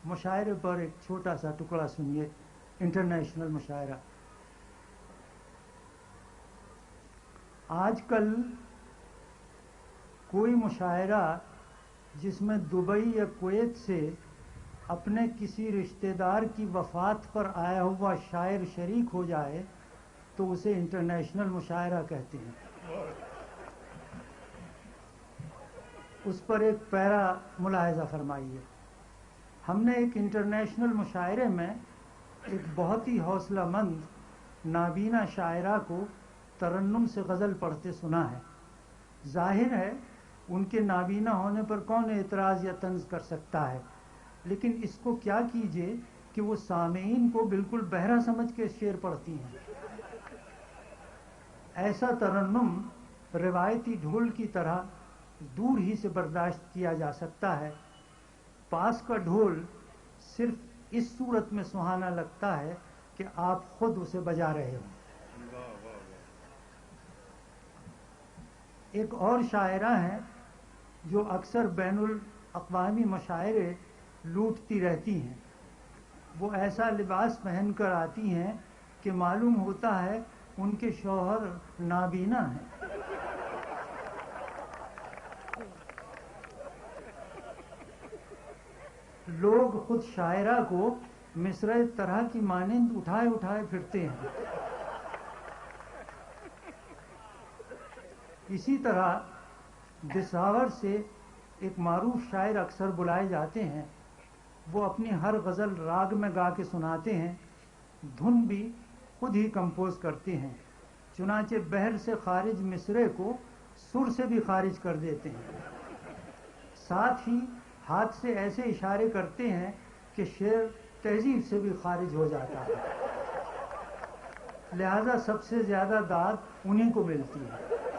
مشاعرے پر ایک چھوٹا سا ٹکڑا سنیے، انٹرنیشنل مشاعرہ۔ آج کل کوئی مشاعرہ جس میں دبئی یا کویت سے اپنے کسی رشتہ دار کی وفات پر آیا ہوا شاعر شریک ہو جائے تو اسے انٹرنیشنل مشاعرہ کہتے ہیں۔ اس پر ایک پیرا ملاحظہ فرمائیے۔ ہم نے ایک انٹرنیشنل مشاعرے میں ایک بہت ہی حوصلہ مند نابینا شاعرہ کو ترنم سے غزل پڑھتے سنا ہے۔ ظاہر ہے ان کے نابینا ہونے پر کون اعتراض یا طنز کر سکتا ہے، لیکن اس کو کیا کیجئے کہ وہ سامعین کو بالکل بہرا سمجھ کے شعر پڑھتی ہیں۔ ایسا ترنم روایتی ڈھول کی طرح دور ہی سے برداشت کیا جا سکتا ہے، پاس کا ڈھول صرف اس صورت میں سہانا لگتا ہے کہ آپ خود اسے بجا رہے ہوں۔ ایک اور شاعرہ ہیں جو اکثر بین الاقوامی مشاعرے لوٹتی رہتی ہیں۔ وہ ایسا لباس پہن کر آتی ہیں کہ معلوم ہوتا ہے ان کے شوہر نابینا ہیں۔ لوگ خود شاعرہ کو مصرعِ طرح کی مانند اٹھائے اٹھائے پھرتے ہیں۔ اسی طرح دساور سے ایک معروف شاعر اکثر بلائے جاتے ہیں۔ وہ اپنی ہر غزل راگ میں گا کے سناتے ہیں، دھن بھی خود ہی کمپوز کرتے ہیں، چنانچہ بحر سے خارج مصرعے کو سر سے بھی خارج کر دیتے ہیں۔ ساتھ ہی ہاتھ سے ایسے اشارے کرتے ہیں کہ شعر تہذیب سے بھی خارج ہو جاتا ہے۔ لہذا سب سے زیادہ داد انہی کو ملتی ہے۔